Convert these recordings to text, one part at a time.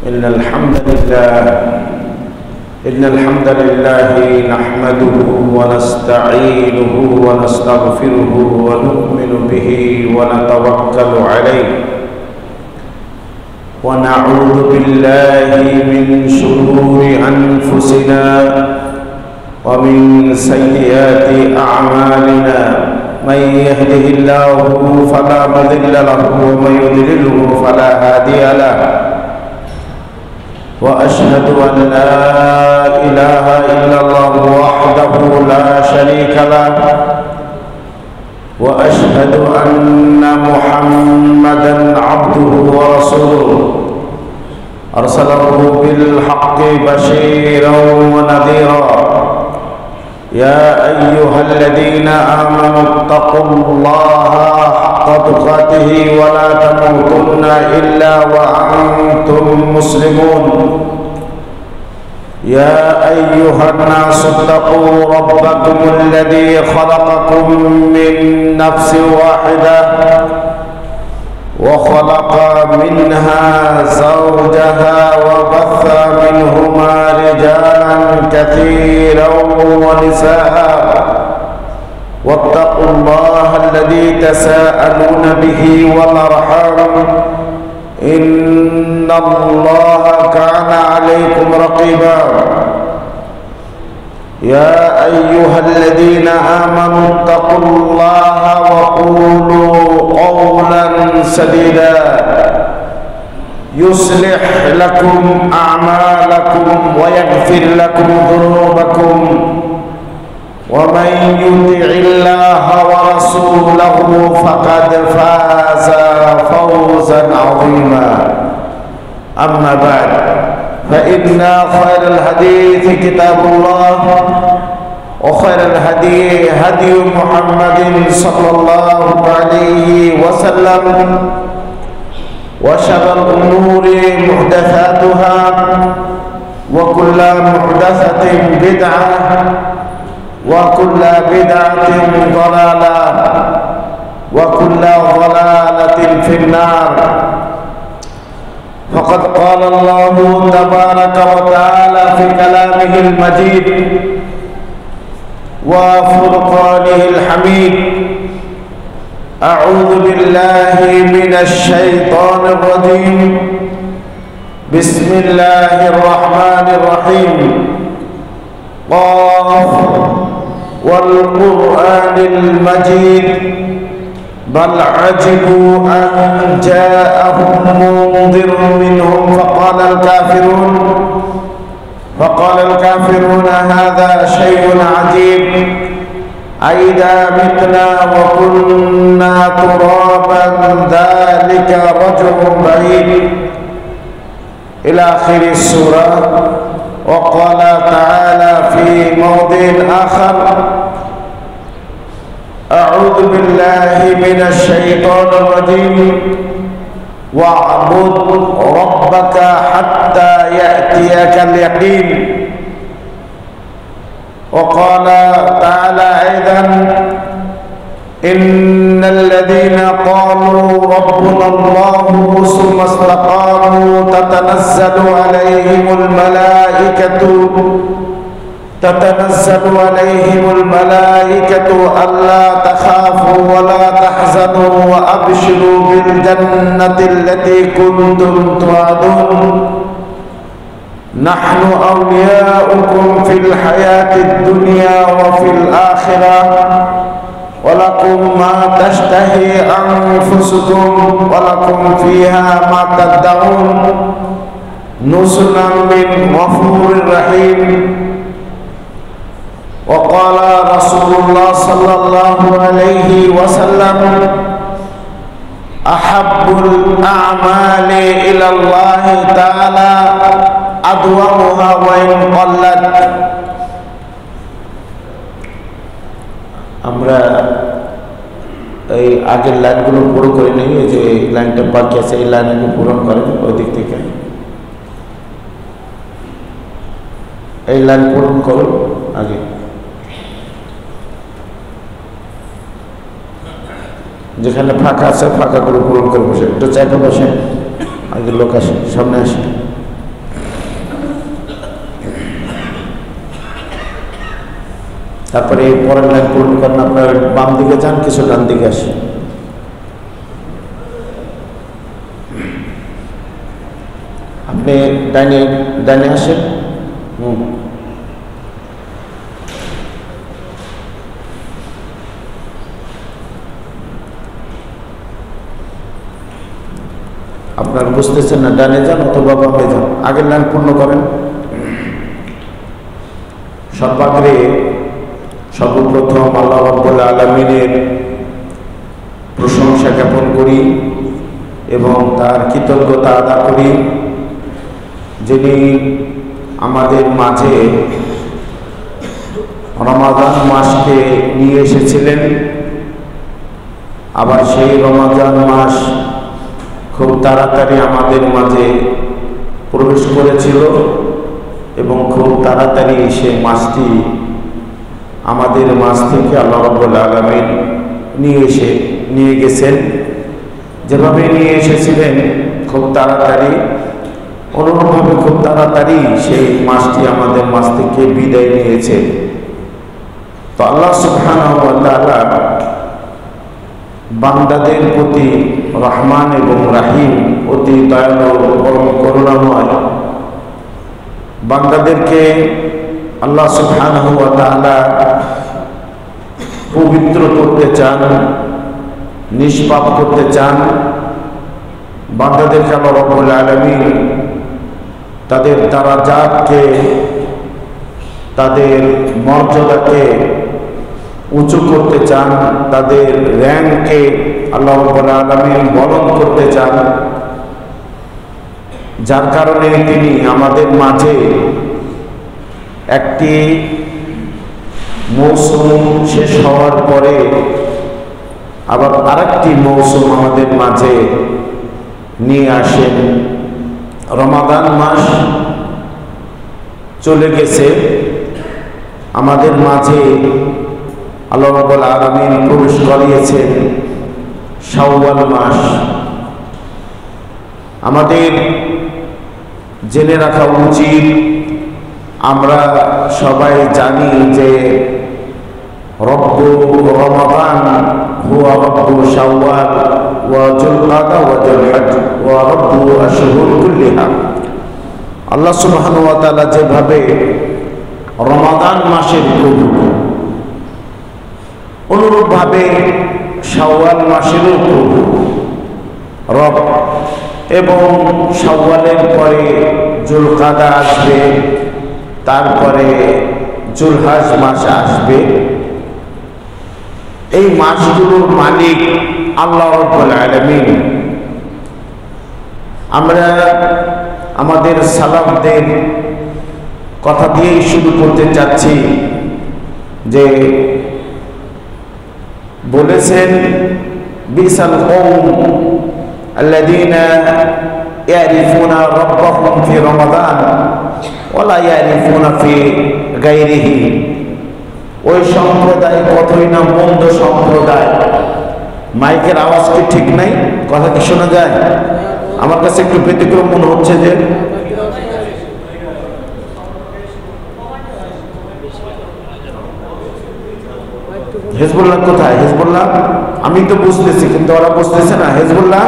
إن الحمد لله نحمده ونستعينه ونستغفره ونؤمن به ونتوكل عليه ونعوذ بالله من شرور أنفسنا ومن سيئات أعمالنا من يهده الله فلا مضل له ومن يضلله فلا هادي له وأشهد أن لا إله إلا الله وحده لا شريك له وأشهد أن محمدا عبده ورسوله أرسله بالحق بشيرا ونذيرا يا أيها الذين آمنوا اتقوا الله حق تقاته ولا تموتن إلا وأنتم مسلمون يا أيها الناس اتقوا ربكم الذي خلقكم من نفس واحدة وخلق منها زوجها وبث منهما رجالا كثيرا ونساء واتقوا الله الذي تساءلون به والأرحام إن الله كان عليكم رقيبا يا أيها الذين آمنوا اتقوا الله وقولوا قولا سديدا يصلح لكم أعمالكم ويغفر لكم ذنوبكم ومن يطع الله ورسوله فقد فاز فوزا عظيما أما بعد فإن خير الحديث كتاب الله وخير الهدي هدي محمد صلى الله عليه وسلم وشر الأمور محدثاتها وكل محدثة بدعة وكل بدعة ضلالة وكل ضلالة في النار فقد قال الله تبارك وتعالى في كلامه المجيد وفرقانه الحميد أعوذ بالله من الشيطان الرجيم بسم الله الرحمن الرحيم قاف والقرآن المجيد بل عجبوا أن جاءهم منذر منهم فقال الكافرون هذا شيء عجيب أئذا متنا وكنا ترابا ذلك رجع بعيد إلى آخر السورة. وقال تعالى في موضع آخر أعوذ بالله من الشيطان الرجيم واعبد ربك حتى يأتيك اليقين. وقال تعالى أيضا إن الذين قالوا ربنا الله ثم استقاموا تتنزل عليهم الملائكة ألا تخافوا ولا تحزنوا وأبشروا بالجنة التي كنتم توعدون نحن أولياؤكم في الحياة الدنيا وفي الآخرة ولكم ما تشتهي أنفسكم ولكم فيها ما تدعون نزلا من غفور رحيم. وقال رسول الله صلى الله عليه وسلم أحب الأعمال إلى الله تعالى أدومها وإن قلت. আমরা এই আগের লাইনগুলো পুরো করে নিই, এই যে লাইনটা বাকি আছে এই লাইনগুলো পূরণ করেন ওই দিক থেকে এই লাইন পূরণ করুন আগে। যেখানে ফাঁকা আছে ফাঁকা করে পূরণ করে বসে, একটু চাইতে বসে, আগে লোক আসে, সামনে আসে। তারপরে পরের লাইন পূরণ করেন। আপনার বাম দিকে যান, কিছু ডান দিকে আসেন। আপনি ডাইনে আসেন। আপনার বুঝতেছেন না, ডানে যান অথবা বামে যান, আগের লাইন পূর্ণ করেন। সর্বাগ্রে সর্বপ্রথম আল্লাহ রাব্বুল আলামিনের প্রশংসা জ্ঞাপন করি এবং তার কৃতজ্ঞতা আদা করি, যিনি আমাদের মাঝে রমাদান মাসকে নিয়ে এসেছিলেন। আবার সেই রমাদান মাস খুব তাড়াতাড়ি আমাদের মাঝে প্রবেশ করেছিল এবং খুব তাড়াতাড়ি সেই মাসটি আমাদের মাঝ থেকে আল্লাহ রাব্বুল আলামিন নিয়ে গেছেন। যেভাবে নিয়ে এসেছিলেন খুব তাড়াতাড়ি, অনুরূপভাবে খুব তাড়াতাড়ি সেই মাসটি আমাদের মাঝ থেকে বিদায় নিয়েছে। তো আল্লাহ সুবহানাহু ওয়া তাআলা বান্দাদের প্রতি রহমান এবং রাহিম, অতি দয়ালু পরম করুণাময়। বান্দাদেরকে আল্লাহ সুবহানাহু ওয়া তাআলা পবিত্র করতে চান, নিষ্পাপ করতে চান। বান্দাদেরকে আল্লাহ রাব্বুল আলামিন তাদের দারাজাতকে, তাদের মর্যাদাকে উঁচু করতে চান, তাদের র্যাঙ্ককে আল্লাহ রাব্বুল আলামিন বলন্দ করতে চান। যার কারণে তিনি আমাদের মাঝে একটি মৌসুম শেষ হওয়ার পরে আবার আরেকটি মৌসুম আমাদের মাঝে নিয়ে আসেন। রমাদান মাস চলে গেছে, আমাদের মাঝে আল্লাহ রাব্বুল আলামিন প্রবেশ করিয়েছেন শাওয়াল মাস। আমাদের জেনে রাখা উচিত, আমরা সবাই জানি যে রব্বু রমাদান হুয়া রব্বু শাওয়াল ওয়া যুলকাদা ওয়া যুলহজ্জ ওয়া রব্বু আশহুর কুল্লিহা। আল্লাহ সুবহানাহু ওয়া তাআলা যেভাবে রমাদান মাসের প্রভু, অনুরূপভাবে শাওয়াল মাসেরও প্রভু রব। এবং শাওয়ালের পরে যুলকাদা আসবে, তারপরে যুলহজ মাস আসবে। এই মাসগুলোর মালিক আল্লাহ রাব্বুল আলামিন। আমরা আমাদের সালাফদের কথা দিয়েই শুরু করতে চাচ্ছি, যে বলেছেন বিসাল কওম আল্লাযীনা ইয়ারিফুনা রাব্বাহুম ফি রমাদান ওয়া লা ইয়ারিফুনা ফি গায়রিহি। ওই সম্প্রদায় কতই না মন্দ সম্প্রদায়। মাইকের আওয়াজ কি ঠিক নাই? কথা কি শোনা যায়? আমার কাছে একটু ব্যতিক্রম মনে হচ্ছে। যে হিজবুল্লাহ কোথায়? হিজবুল্লাহ আমি তো বুঝতেছি, কিন্তু ওরা বুঝতেছে না। হিজবুল্লাহ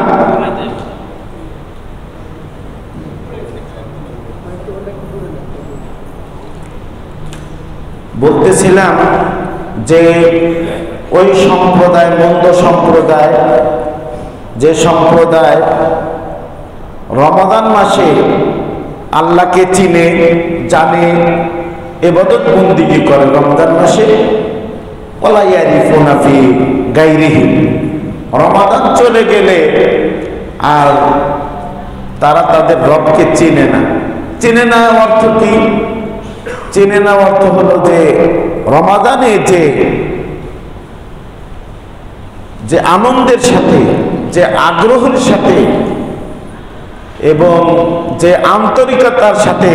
বলতেছিলাম যে ওই সম্প্রদায় মন্দ সম্প্রদায়, যে সম্প্রদায় রমাদান মাসে আল্লাহকে চিনে জানে, ইবাদত বন্দেগী করে রমজান মাসে, ওয়ালা ইয়ারিফুনা ফি গায়রিহি। রমাদান চলে গেলে আর তারা তাদের রবকে চিনে না। চিনে না অর্থ কি? চিনে না অর্থ হলো যে রমাদানে যে আনন্দের সাথে, যে আগ্রহের সাথে এবং যে আন্তরিকতার সাথে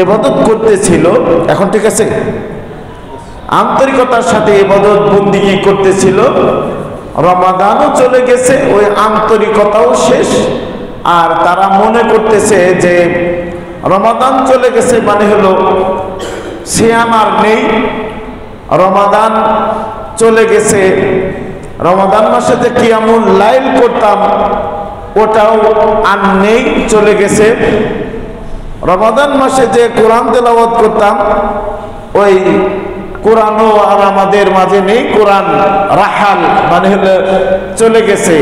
ইবাদত করতেছিল, এখন ঠিক আছে, আন্তরিকতার সাথে ইবাদত বন্দেগী করতেছিল, রমাদানও চলে গেছে, ওই আন্তরিকতাও শেষ। আর তারা মনে করতেছে যে রমাদান চলে গেছে মানে হলো সিয়াম আর নেই, রমাদান চলে গেছে, রমাদান মাসে যে কিয়ামুল লাইল করতাম ওটাও আর নেই, চলে গেছে। রমাদান মাসে যে কোরআন তেলাওয়াত করতাম ওই কোরআনও আর আমাদের মাঝে নেই। কোরআন রাহাল মানে হলো চলে গেছে,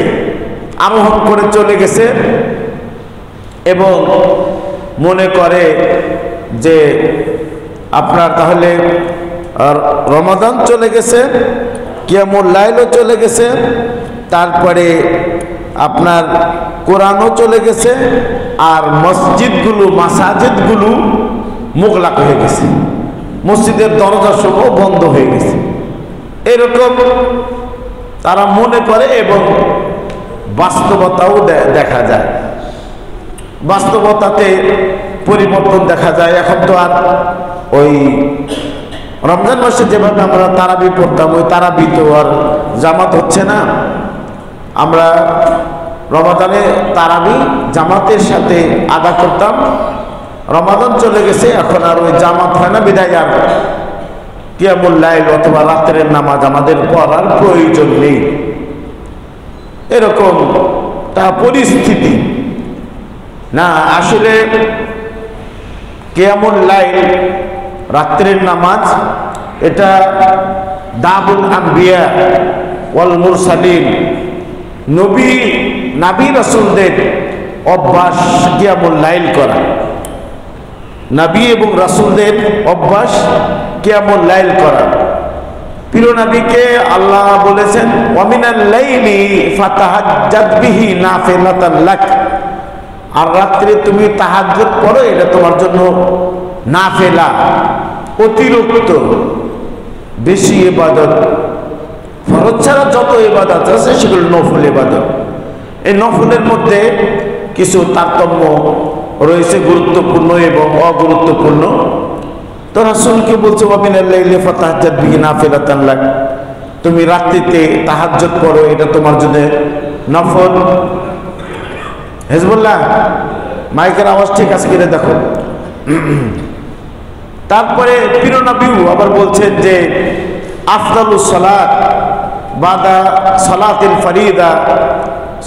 আরোহণ করে চলে গেছে। এবং মনে করে যে আপনার তাহলে রমাদান চলে গেছে, কিয়ামুল লাইলও চলে গেছে, তারপরে আপনার কোরআনও চলে গেছে, আর মসজিদগুলো মাসাজিদগুলো মুগলাক হয়ে গেছে, মসজিদের দরজা সমূহ বন্ধ হয়ে গেছে, এরকম তারা মনে করে। এবং বাস্তবতাও দেখা যায়, বাস্তবতাতে পরিবর্তন দেখা যায়। এখন তো আর ওই রমজান মাসে যেভাবে আমরা তারাবি পড়তাম ওই তারাবি তো আর জামাত হচ্ছে না। আমরা রমাদানে তারাবি জামাতের সাথে আদা করতাম, রমাদান চলে গেছে এখন আর ওই জামাত হয় না, বিদায় আর কিয়ামুল লাইল অথবা রাতের নামাজ আমাদের পড়ার প্রয়োজন নেই। এরকম তা পরিস্থিতি না। আসলে কিয়ামুল লাইল রাত্রের নামাজ এটা দাবুল আম্বিয়া ওয়াল মুরসালিন, নবী রাসূলদের অভ্যাস কিয়ামুল লাইল করা। নবী এবং রাসূলদের অভ্যাস কিয়ামুল লাইল করা। প্রিয় নবীকে আল্লাহ বলেছেন ওয়ামিনাল লাইলি ফাতাহাজ্জাদ বিহি নাফিলাতান লাক, আর রাত্রে তুমি তাহাজ্জুদ পড়ো, এটা তোমার জন্য নাফিলা, অতিরিক্ত বেশি ইবাদত। ফরজ ছাড়া যত ইবাদত আছে সেগুলো নফল ইবাদত। এই নফলের মধ্যে কিছু তারতম্য রয়েছে, গুরুত্বপূর্ণ এবং অগুরুত্বপূর্ণ। তো রাসূলকে বলছে ওয়ামিনাল লাইলি ফাতাহাজ্জাদ বিহি নাফিলাতান লাক, তুমি রাত্রিতে তাহাজ্জুদ পড়ো, এটা তোমার জন্য নফল। হিজবুল্লাহ মাইকের আওয়াজ ঠিক আছে কিনা দেখো। তারপরে প্রিয় নবীও আবার বলছেন যে আফদালুস সালাত বাদা সালাতিল ফরিদা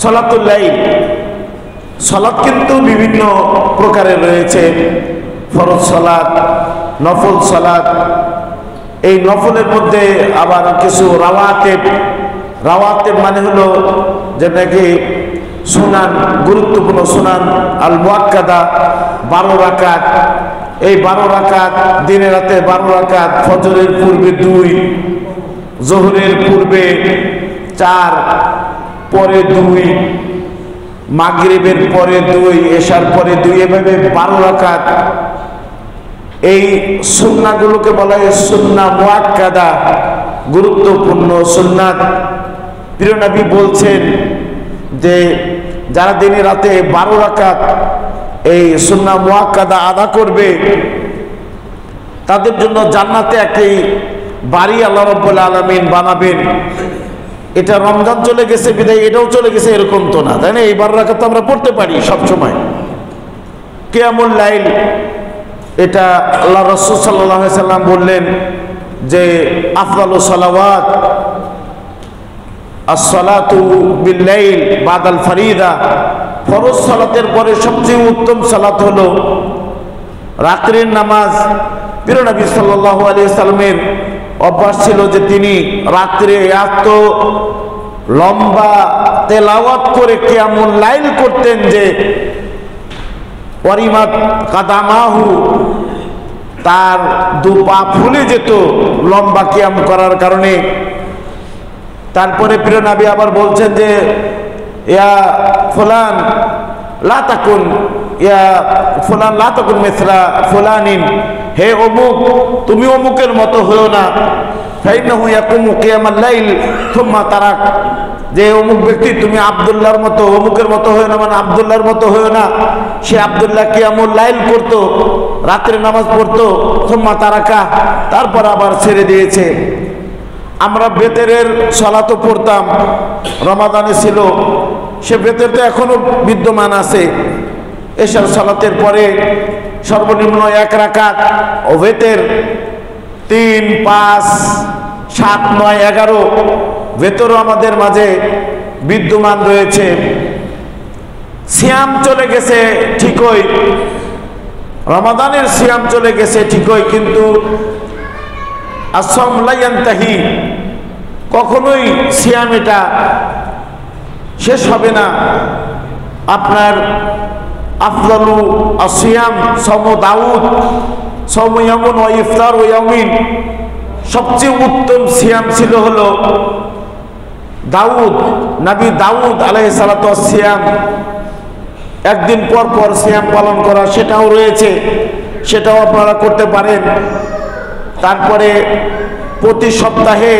সালাতুল লাইল। সালাত কিন্তু বিভিন্ন প্রকারের রয়েছে, ফরজ সালাত, নফল সালাত। এই নফলের মধ্যে আবার কিছু রাওয়াতেব মানে হলো যেটাকে সুনান, গুরুত্বপূর্ণ সুনান আল মুআক্কাদা 12 রাকাত। এই 12 রাকাত দিনে রাতে 12 রাকাত, ফজরের পূর্বে 2, জোহরের পূর্বে 4, পরে 2, মাগরিবের পরে 2, এশার পরে 2, এভাবে 12 রাকাত। এই সুন্নাহগুলোকে বলা হয় সুন্নাহ মুআক্কাদা, গুরুত্বপূর্ণ সুন্নাত। প্রিয় নবী বলছেন যে যারা দিনে রাতে 12 রাকাত এই সুন্নাহ মুআক্কাদা আদা করবে তাদের জন্য জান্নাতে একটি বাড়ি আল্লাহ রাব্বুল আলামিন বানাবেন। এটা রমজান চলে গেছে বিদায় এটাও চলে গেছে এরকম তো না, তাই না? এই 12 রাকাত তো আমরা পড়তে পারি সব সময়। কিয়ামুল লাইল এটা আল্লাহ রাসূল সাল্লাল্লাহু আলাইহি সাল্লাম বললেন যে আফদালুস সালাওয়াত as-salatu bil-layl ba'dal farida, ফরজ সালাতের পরে সবচেয়ে উত্তম সালাত হলো রাতের নামাজ। প্রিয় নবী সাল্লাল্লাহু আলাইহি সাল্লামের অভ্যাস ছিল যে তিনি রাত্রে এত লম্বা তেলাওয়াত করে কিয়ামুল লাইল করতেন যে ওয়ারিমাত কাদামাহু, তার 2 পা ফুলে যেত লম্বা কিয়াম করার কারণে। তারপরে প্রিয় নবী আবার বলছেন যে ইয়া ফুলান লা তাকুন, ইয়া ফুলান লা তাকুন মিসলা ফুলানিন, হে অমুক তুমি অমুকের মতো হও না। ফাইন্নাহু ইয়াকুমু কিয়ামাল লাইল থুম্মা তারাক, যে অমুক ব্যক্তি তুমি আব্দুল্লাহর মতো অমুকের মতো হও না, মানে আব্দুল্লাহর মতো হও না। সে আব্দুল্লাহ কিয়ামুল লাইল করতো, রাত্রে নামাজ পড়তো, থুম্মা তারাকা, তারপর আবার ছেড়ে দিয়েছে। আমরা বেতেরের সালাতও পড়তাম, রমাদানে ছিল, সে বেতের তো এখনো বিদ্যমান আছে। এশার সালাতের পরে সর্বনিম্ন 1 রাকাত ও বেতের 3, 5, 7, 9, 11 ভেতরও আমাদের মাঝে বিদ্যমান রয়েছে। সিয়াম চলে গেছে ঠিকই, রমাদানের সিয়াম চলে গেছে ঠিকই, কিন্তু আসম লা ইয়ানতাহি, কখনোই সিয়াম এটা শেষ হবে না। আপনার আফদালু আসিয়াম সওম দাউদ, সওম ইয়ামুন ওয়া ইফতার ওয়া ইয়ামিন, সবচেয়ে উত্তম সিয়াম ছিল হলো দাউদ, নবী দাউদ আলাইহিস সালাতু ওয়াস সিয়াম, একদিন পর পর সিয়াম পালন করা, সেটাও রয়েছে, সেটাও আপনারা করতে পারেন। তারপরে প্রতি সপ্তাহে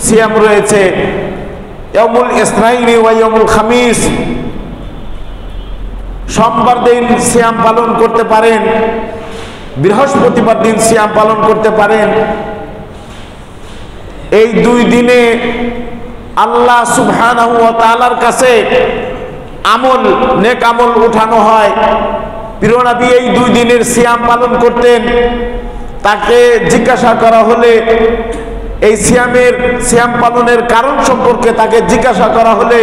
সিয়াম রয়েছে, ইয়ামুল ইসনাইনি ওয়া ইয়ামুল খামিস, সোমবার দিন সিয়াম পালন করতে পারেন, বৃহস্পতিবার দিন সিয়াম পালন করতে পারেন। এই 2 দিনে আল্লাহ সুবহানাহু ওয়া তাআলার কাছে আমল, নেক আমল উঠানো হয়। প্রিয় নবী এই 2 দিনের সিয়াম পালন করতেন। তাকে জিজ্ঞাসা করা হলে এই সিয়াম পালনের কারণ সম্পর্কে তাকে জিজ্ঞাসা করা হলে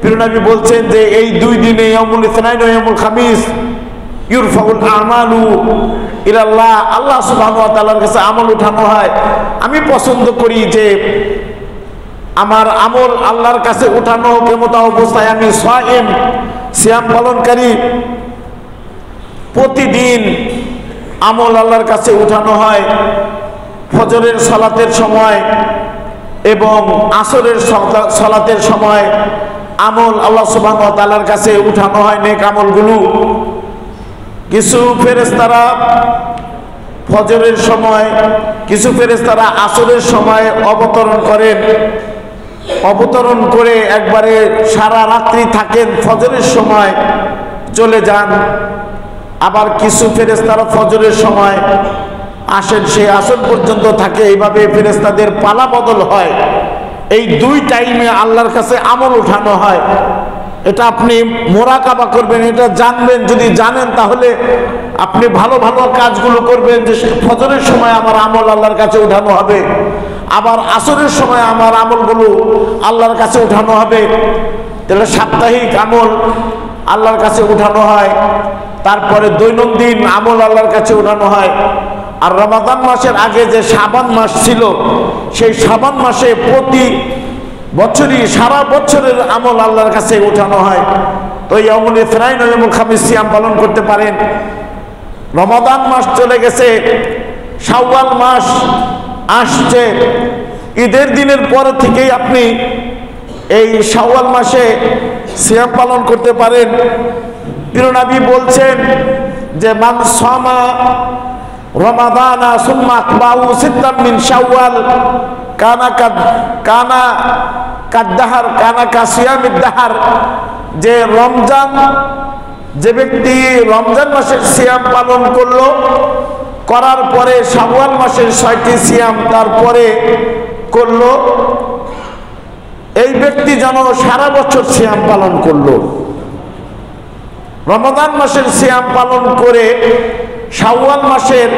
প্রিয় নবী বলছেন যে এই 2 দিনে ইয়ামুল ইসনাইন ওয়া ইয়ামুল খামিস ইউরফাউল আমালু ইলাল্লাহ, আল্লাহ সুবহানাহু ওয়া তাআলার কাছে আমল উঠানো হয়। আমি পছন্দ করি যে আমার আমল আল্লাহর কাছে উঠানো হোক, এমত অবস্থায় আমি সায়েম, সিয়াম পালনকারী, প্রতিদিন আমল আল্লাহর কাছে উঠানো হয়। ফজরের সালাতের সময় এবং আসরের সালাতের সময় আমল আল্লাহ সুবহানাহু ওয়া তাআলার কাছে উঠানো হয়, নেক আমলগুলো। কিছু ফেরেশতারা ফজরের সময়, কিছু ফেরেশতারা আসরের সময় অবতরণ করেন, অবতরণ করে একবারে সারা রাত্রি থাকেন, ফজরের সময় চলে যান। আবার কিছু ফেরেশতারা ফজরের সময় আসেন, সেই আসর পর্যন্ত থাকে। এইভাবে ফেরেশতাদের পালা বদল হয়। এই 2 টাইমে আল্লাহর কাছে আমল উঠানো হয়। এটা আপনি মোরাকাবা করবেন, এটা জানবেন। যদি জানেন তাহলে আপনি ভালো ভালো কাজগুলো করবেন, যে ফজরের সময় আমার আমল আল্লাহর কাছে উঠানো হবে, আবার আসরের সময় আমার আমলগুলো আল্লাহর কাছে উঠানো হবে। তাহলে সাপ্তাহিক আমল আল্লাহর কাছে উঠানো হয়, তারপরে দৈনন্দিন আমল আল্লাহর কাছে উঠানো হয়। আর রমাদান মাসের আগে যে শাবান মাস ছিল, সেই শাবান মাসে প্রতি বছরই সারা বছরের আমল আল্লাহর কাছে উঠানো হয়। তো ইয়ামুল ইসনাইন ওয়া ইয়ামুল খামিস সিয়াম পালন করতে পারেন। রমাদান মাস চলে গেছে, শাওয়াল মাস আসছে। ঈদের দিনের পর থেকেই আপনি এই শাওয়াল মাসে সিয়াম পালন করতে পারেন। প্রিয় নবী বলছেন যে মান সামা রমাদানা সুম্মা আতবাউ সিত্তাম মিন শাওয়াল কানা কাদ্দাহার কানা কাসিয়ামিদ দাহার, যে রমজান, যে ব্যক্তি রমজান মাসের সিয়াম পালন করলো, করার পরে শাওয়াল মাসের 6টি সিয়াম তারপরে করলো, এই ব্যক্তি যেন সারা বছর সিয়াম পালন করলো। রমাদান মাসের সিয়াম পালন করে শাওয়াল মাসের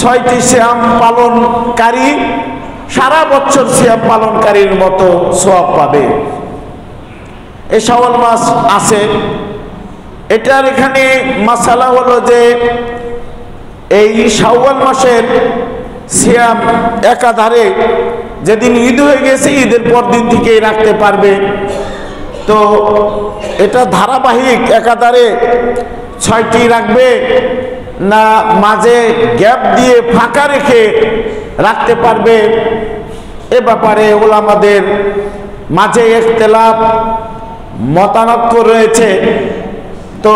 6টি সিয়াম পালনকারী সারা বছর সিয়াম পালনকারীর মতো সওয়াব পাবে। এই শাওয়াল মাস আছে, এটার এখানে মাসালা হলো যে এই শাওয়াল মাসের সিয়াম একাধারে, যেদিন ঈদ হয়ে গেছে ঈদের পর দিন থেকেই রাখতে পারবে। তো এটা ধারাবাহিক একাধারে 6টি রাখবে, না মাঝে গ্যাপ দিয়ে ফাঁকা রেখে রাখতে পারবে, এ ব্যাপারে উলামাদের মাঝে ইখতিলাফ, মতানৈক্য রয়েছে। তো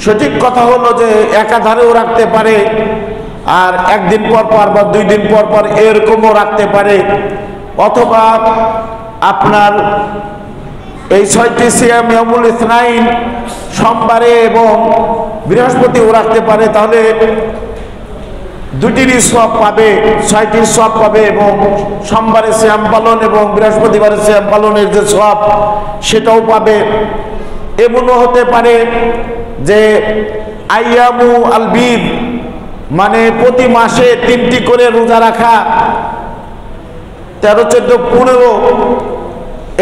সঠিক কথা হলো যে একাধারেও রাখতে পারে, আর একদিন পর পর বা 2 দিন পর পর এরকমও রাখতে পারে, অথবা আপনার এই 6টি সিয়াম ইয়ামুল ইসনাইন সোমবারে এবং বৃহস্পতিও রাখতে পারে। তাহলে 2টিরই সওয়াব পাবে, 6টির সওয়াব পাবে, এবং সোমবারে সিয়াম পালন এবং বৃহস্পতিবারে সিয়াম পালনের যে সওয়াব সেটাও পাবে। এমনও হতে পারে যে আইয়ামু আল বিদ, মানে প্রতি মাসে 3টি করে রোজা রাখা, 13, 14, 15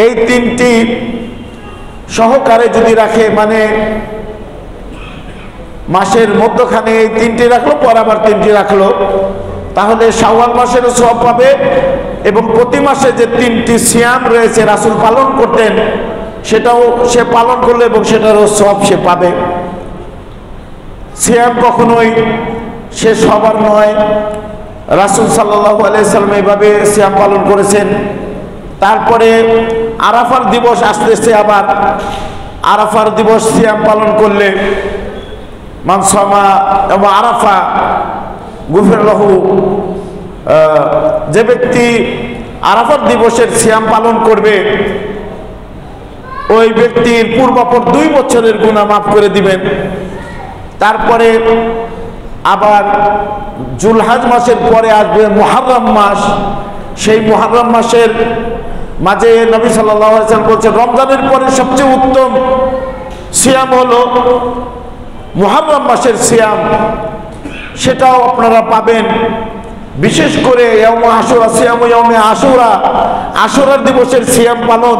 এই 3টি সহকারে যদি রাখে, মানে মাসের মধ্যখানে এই 3টি রাখলো, পর আবার 3টি রাখলো, তাহলে শাওয়াল মাসেরও সওয়াব পাবে এবং প্রতি মাসে যে 3টি সিয়াম রয়েছে রাসূল পালন করতেন সেটাও সে পালন করলে এবং সেটারও সওয়াব সে পাবে। সিয়াম কখনোই সে সবার নয়, রাসূল সাল্লাল্লাহু আলাইহি সাল্লাম এইভাবে সিয়াম পালন করেছেন। তারপরে আরাফার দিবস আসতেছে, আবার আরাফার দিবস সিয়াম পালন করলে মান সামা এবং আরাফা গুফির লাহু, যে ব্যক্তি আরাফার দিবসের সিয়াম পালন করবে ওই ব্যক্তির পূর্বাপর 2 বছরের গুনাহ মাফ করে দিবেন। তারপরে আবার জুলহাজ মাসের পরে আসবে মুহররম মাস, সেই মুহররম মাসের মাঝে নবী সাল্লাল্লাহু আলাইহি ওয়াসাল্লাম বলেছেন রমজানের পরে সবচেয়ে উত্তম সিয়াম হলো মুহররম মাসের সিয়াম, সেটাও আপনারা পাবেন। বিশেষ করে ইয়াউমে আশুরা, সিয়াম ইয়াউমে আশুরা, আশুরার দিবসের সিয়াম পালন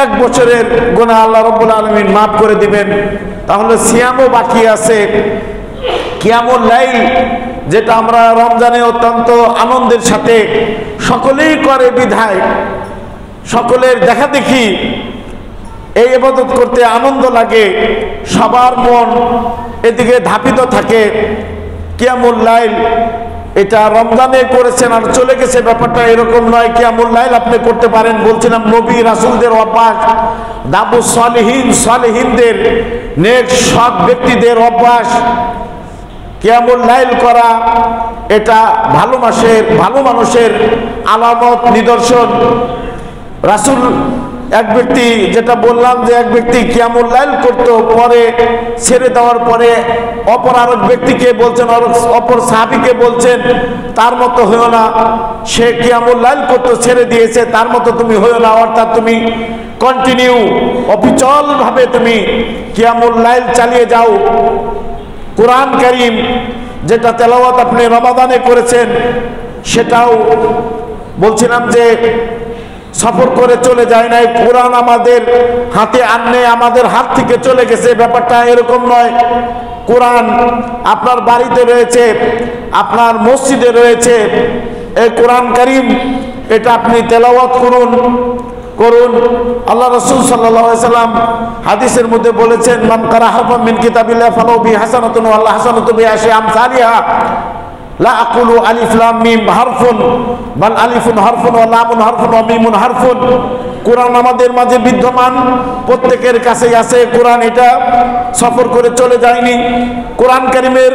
1 বছরের গুনাহ আল্লাহ রাব্বুল আলামিন মাফ করে দিবেন। তাহলে সিয়ামও বাকি আছে। কিয়ামুল লাইল, যেটা আমরা রমজানে অত্যন্ত আনন্দের সাথে সকলেই করে বিধায় সকলের দেখা দেখি এই ইবাদত করতে আনন্দ লাগে, সবার মন এদিকে ধাপিত থাকে। কিয়ামুল লাইল এটা রমজানে করেছেন আর চলে গেছে, ব্যাপারটা এরকম নয়। কিয়ামুল লাইল আপনি করতে পারেন, বলছিলাম নবী রাসূলদের অভ্যাস, দাবু সালিহিন, সালিহিনদের নেক সৎ ব্যক্তিদের অভ্যাস কিয়ামুল লাইল করা। এটা ভালো মানুষের আলামত, নিদর্শন। রাসূল এক ব্যক্তি, যেটা বললাম যে এক ব্যক্তি কিয়ামুল লাইল করতো, পরে ছেড়ে দেওয়ার পরে অপর আরেক ব্যক্তিকে বলছেন, অপর সাহাবীকে বলছেন তার মতো হইও না, সে কিয়ামুল লাইল করতো ছেড়ে দিয়েছে, তার মতো তুমি হইও না। অর্থাৎ তুমি কন্টিনিউ অবিচল ভাবে তুমি কিয়ামুল লাইল চালিয়ে যাও। কোরআন কারীম যেটা তেলাওয়াত আপনি রমাদানে করেছেন, সেটাও বলছিলাম যে সফর করে চলে যায় নাই, কোরআন আমাদের হাতে আনলে আমাদের হাত থেকে চলে গেছে, ব্যাপারটা এরকম নয়। কোরআন আপনার বাড়িতে রয়েছে, আপনার মসজিদে রয়েছে। এই কোরআন কারীম এটা আপনি তেলাওয়াত করুন। আল্লাহ রাসূল সাল্লাল্লাহু আলাইহি সাল্লাম হাদিসের মধ্যে বলেছেন, মান কারা হারফাম মিন কিতাবিল্লাহ ফালাহু বিহাসানাতুন ওয়া আল্লাহ হাসানাতু বিআশরি আমসালিহা লা আকুলু আলিফ লাম মিম হারফুন বাল আলিফুন হারফুন ওয়া লামুন হারফুন ওয়া মিমুন হারফুন। কোরআন আমাদের মাঝে বিদ্যমান, প্রত্যেকের কাছেই আছে। কোরআন এটা সফর করে চলে যায়নি। কোরআন কারীমের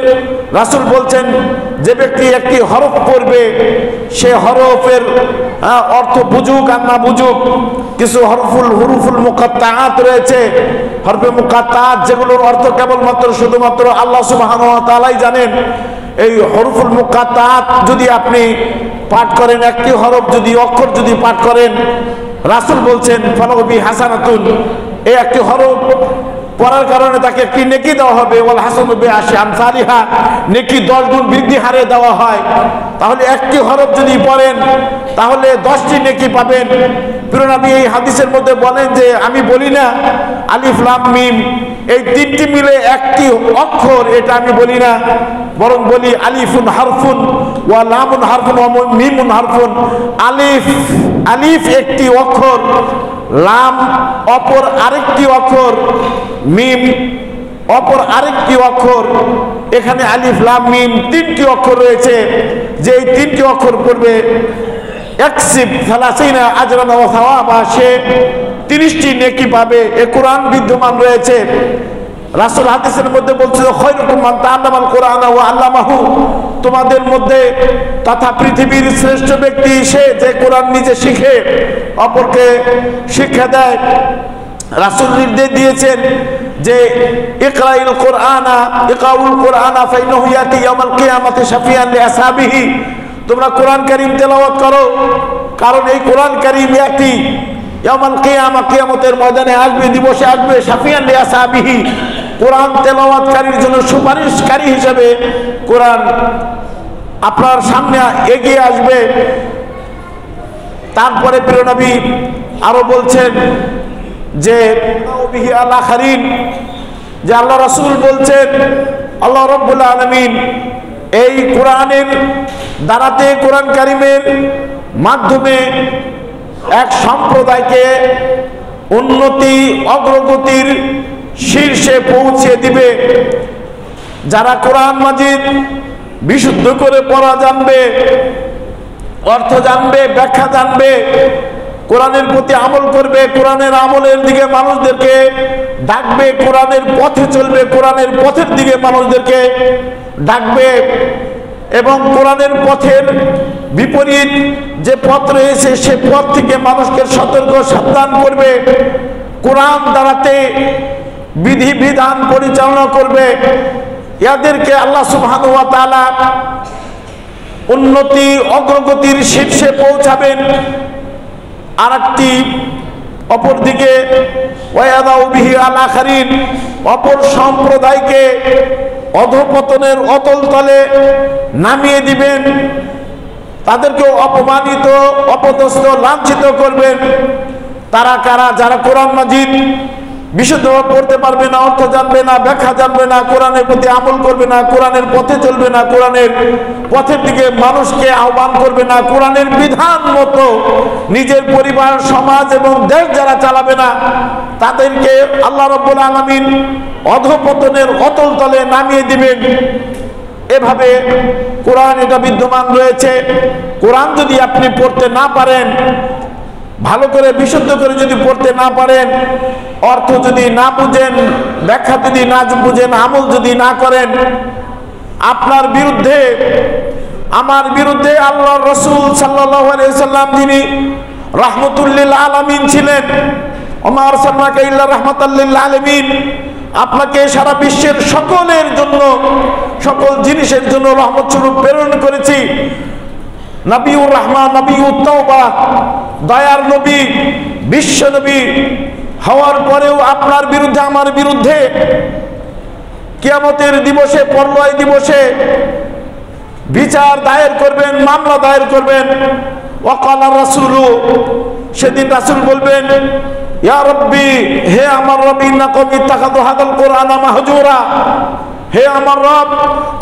রাসূল বলছেন যে ব্যক্তি একটি হরফ পড়বে, সে হরফের অর্থ বুঝুক আর না বুঝুক, কিছু হুরুফুল মুকাত্তাআত রয়েছে, হরফে মুকাত্তাআত যেগুলোর অর্থ কেবলমাত্র শুধুমাত্র আল্লাহ সুবহানাহু ওয়া তাআলাই জানেন। এই হরফুল মুকাত্তাআত যদি আপনি পাঠ করেন, একটি হরফ যদি অক্ষর যদি পাঠ করেন, রাসূল বলছেন ফালাহু বিহাসানাতুন, এই একটি হরফ পড়ার কারণে তাকে একটি নেকি দেওয়া হবে, ওয়াল হাসানু বিআশরি আমসালিহা, নেকি 10 গুণ বৃদ্ধি হারে দেওয়া হয়। তাহলে একটি হরফ যদি পড়েন তাহলে 10টি নেকি পাবেন। প্রিয় নবী এই হাদিসের মধ্যে বলেন যে আমি বলি না আলিফ লাম মিম এই 3টি মিলে একটি অক্ষর, এটা আমি বলি না, বরং বলি আলিফুন হারফুন ওয়া লামুন হারফুন ওয়া মিমুন হারফুন। আলিফ একটি অক্ষর, লাম অপর আরেকটি অক্ষর, মিম অপর আরেকটি অক্ষর। এখানে আলিফ লাম মিম 3টি অক্ষর রয়েছে, যে এই 3টি অক্ষর পড়বে ইয়াকসিব 30 আজরান ওয়া সাওয়াবা, সে 30টি নেকি পাবে। এ কোরআন বিদ্যমান রয়েছে। রাসূল হাদিসের মধ্যে বলছে খায়রুকুম মান তাআল্লামাল কুরআনা ওয়া আল্লামাহু, তোমাদের মধ্যে তথা পৃথিবীর শ্রেষ্ঠ ব্যক্তি সে যে কোরআন নিজে শিখে অপরকে শিক্ষা দেয়। রাসূল নির্দেশ দিয়েছেন যে ইকরাইল কুরআনা ফাইন্নাহু ইয়াতি ইয়াউমাল কিয়ামাতি শাফিয়ান লিআসহাবিহি, তোমরা কোরআন কারীম তেলাওয়াত করো, কারণ এই কোরআন কারীম ইয়াতি ইয়াউমাল কিয়ামা, কিয়ামতের ময়দানে আসবে, দিবসে আসবে, শাফিয়ান লিআসহাবিহি, কোরআন তেলাওয়াতকারীর জন্য সুপারিশকারী হিসেবে কোরআন আপনার সামনে এগিয়ে আসবে। তারপরে প্রিয় নবী আরো বলছেন যে যে আল্লাহ রাসূল বলছেন, আল্লাহ রাব্বুল আলামিন এই কোরআনের দ্বারাতে, কোরআন কারীমের মাধ্যমে এক সম্প্রদায়কে উন্নতি অগ্রগতির শীর্ষে পৌঁছে দিবে। যারা কোরআন মাজিদ বিশুদ্ধ করে পড়া জানবে, অর্থ জানবে, ব্যাখ্যা জানবে, কোরআনের প্রতি আমল করবে, কোরআনের আমলের দিকে মানুষদেরকে ডাকবে, কোরআনের পথে চলবে, কোরআনের পথের দিকে মানুষদেরকে ডাকবে এবং কোরআনের পথের বিপরীত যে পথ রয়েছে সে পথ থেকে মানুষকে সতর্ক সাবধান করবে, কোরআন দ্বারাতে বিধি বিধান পরিচালনা করবে। এদেরকে আল্লাহ সুবহানাহু ওয়া তাআলা উন্নতি অগ্রগতির শীর্ষে পৌঁছাবেন। আর একটি অপরদিকে ওয়ায়াদাউ বিহি আল আখারিন, অপর সম্প্রদায়কে অধঃপতনের অতল তলে নামিয়ে দিবেন, তাদেরকে অপমানিত অপদস্থ লাঞ্ছিত করবেন। তারা কারা? যারা কোরআন মাজিদ বিশুদ্ধভাবে পড়তে পারবে না, অর্থ জানবে না, ব্যাখ্যা জানবে না, কোরআনের প্রতি আমল করবে না, কোরআনের পথে চলবে না, কোরআনের পথের দিকে মানুষকে আহ্বান করবে না, কোরআনের বিধান মতো নিজের পরিবার, সমাজ এবং দেশ যারা চালাবে না, তাদেরকে আল্লাহ রাব্বুল আলামিন অধঃপতনের অতল তলে নামিয়ে দিবেন। এভাবে কোরআন এটা বিদ্যমান রয়েছে। কোরআন যদি আপনি পড়তে না পারেন, ভালো করে বিশুদ্ধ করে যদি পড়তে না পারেন, অর্থ যদি না বুঝেন, ব্যাখ্যা যদি না বুঝেন, আমল যদি না করেন, আপনার বিরুদ্ধে, আমার বিরুদ্ধে আল্লাহর রাসূল সাল্লাল্লাহু আলাইহি সাল্লাম যিনি রাহমাতুল লিল আলামিন ছিলেন, ওমা আরসালনাকা ইল্লা রাহমাতাল লিল আলামিন, আপনাকে সারা বিশ্বের সকলের জন্য, সকল জিনিসের জন্য রহমত স্বরূপ প্রেরণ করেছি। নবিউর রহমান, নবিউত তাওবা, দয়ার নবী, বিশ্ব নবী হওয়ার পরেও আপনার বিরুদ্ধে, আমার বিরুদ্ধে কিয়ামতের দিবসে, পরলয় দিবসে বিচার দায়ের করবেন, মামলা দায়ের করবেন। ওয়াকালা রাসূলু, সেদিন রাসূল বলবেন, ইয়া রব্বি, হে আমার রব, ইন্না কওমি ইত্তাখাযু হাযাল কুরআনা মাহজুরা, হে আমার রব,